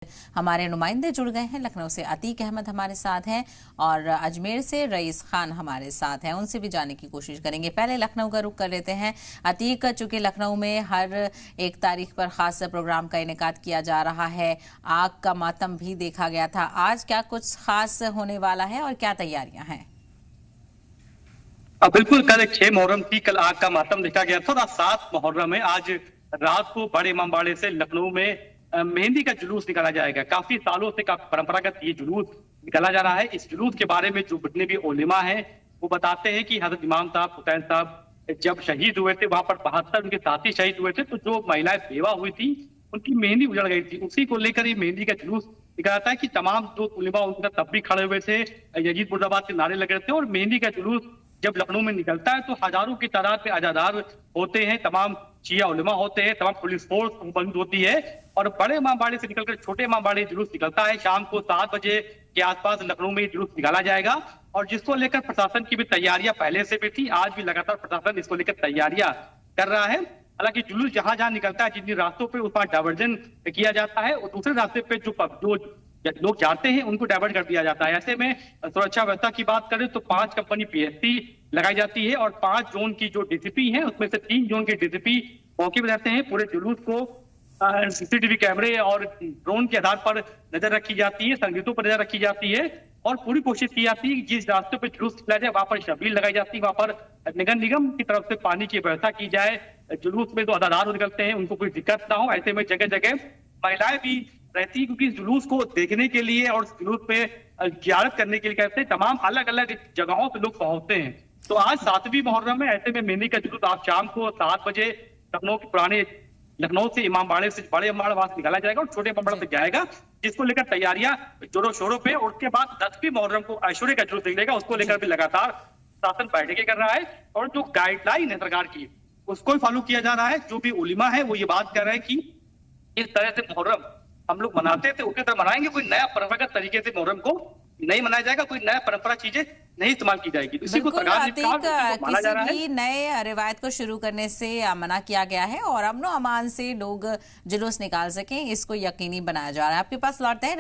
हमारे नुमाइंदे जुड़ गए हैं। लखनऊ से अतीक अहमद हमारे साथ हैं और अजमेर से रईस खान हमारे साथ हैं। उनसे भी जानने की कोशिश करेंगे। पहले लखनऊ का रुख कर लेते हैं। अतीक, चूंकि लखनऊ में हर एक तारीख पर खास प्रोग्राम का इनेकाद किया जा रहा है, आग का मातम भी देखा गया था, आज क्या कुछ खास होने वाला है और क्या तैयारियां हैं? बिल्कुल, कल 6 मुहर्रम थी, कल आग का मातम देखा गया था और आज 7 मुहर्रम है। आज रात को बड़े इमामबाड़े से लखनऊ में मेहंदी का जुलूस निकाला जाएगा। काफी सालों से परंपरागत ये जुलूस निकाला जा रहा है। इस जुलूस के बारे में जो जितने भी उलेमा हैं वो बताते हैं कि हजरत इमाम साहब हुसैन साहब जब शहीद हुए थे, वहां पर 72 उनके साथी शहीद हुए थे, तो जो महिलाएं बेवा हुई थी उनकी मेहंदी उजड़ गई थी। उसी को लेकर ये मेहंदी का जुलूस निकाला था कि तमाम जो उलेमा उनका तब भी खड़े हुए थे, यजीद मुर्दाबाद के नारे लग रहे थे। और मेहंदी का जुलूस जब लखनऊ में निकलता है तो हजारों की तादाद में अजादार होते हैं, तमाम शिया उलेमा होते हैं, तमाम पुलिस फोर्स मौजूद होती है और बड़े इमामबाड़े से निकलकर छोटे इमामबाड़े जुलूस निकलता है। शाम को 7 बजे के आसपास लखनऊ में जुलूस निकाला जाएगा और जिसको लेकर प्रशासन की भी तैयारियां पहले से भी थी। आज भी लगातार प्रशासन इसको लेकर तैयारियां कर रहा है। हालांकि जुलूस जहां जहां निकलता है, जिन जिन रास्तों पे उस पर डाइवर्जन किया जाता है और दूसरे रास्ते पे जो लोग जाते हैं उनको डाइवर्ट कर दिया जाता है। ऐसे में सुरक्षा व्यवस्था की बात करें तो 5 कंपनी पीएससी लगाई जाती है और 5 जोन की जो डीसीपी हैं उसमें से 3 जोन के डीसीपी मौके पर रहते हैं। पूरे जुलूस को सीसीटीवी कैमरे और ड्रोन के आधार पर नजर रखी जाती है, संगीतों पर नजर रखी जाती है और पूरी कोशिश की जाती है कि जिस रास्ते पे जुलूस निकला जाए वहां पर शबील लगाई जाती है, वहां पर नगर निगम की तरफ से पानी की व्यवस्था की जाए। जुलूस में जो अदादार निकलते हैं उनको कोई दिक्कत ना हो। ऐसे में जगह जगह महिलाएं भी रहती, क्योंकि इस जुलूस को देखने के लिए और जुलूस पे जियारत करने के लिए कहते हैं तमाम अलग अलग जगहों से लोग पहुंचते हैं। तो आज 7वीं मुहर्रम है। ऐसे में मेहंदी का जुलूस आज शाम को 7 बजे लखनऊ के पुराने लखनऊ से इमामबाड़े से बड़े इमामबाड़ा वहां से निकाला जाएगा और छोटे इमामबाड़ा से जाएगा, जिसको लेकर तैयारियां जोरों शोरों पे। और उसके बाद 10वीं मुहर्रम को ऐश्वर्य का जुलूस निकलेगा, उसको लेकर भी लगातार शासन बैठकें कर रहा है और जो गाइडलाइन है सरकार की उसको फॉलो किया जा रहा है। जो भी उलिमा है वो ये बात कर रहे हैं कि इस तरह से मुहर्रम हम लोग मनाते थे उसी तरह मनाएंगे। कोई नया परंपरागत तरीके से मुहर्रम को नहीं मनाया जाएगा, कोई नया परंपरा चीजें नहीं इस्तेमाल की जाएगी। इसी को सरकार ने कहा, माना जा रहा है। किसी भी नए रिवायत को शुरू करने से मना किया गया है और अमनो अमान से लोग जुलूस निकाल सकें, इसको यकीनी बनाया जा रहा है। आपके पास लौटते हैं।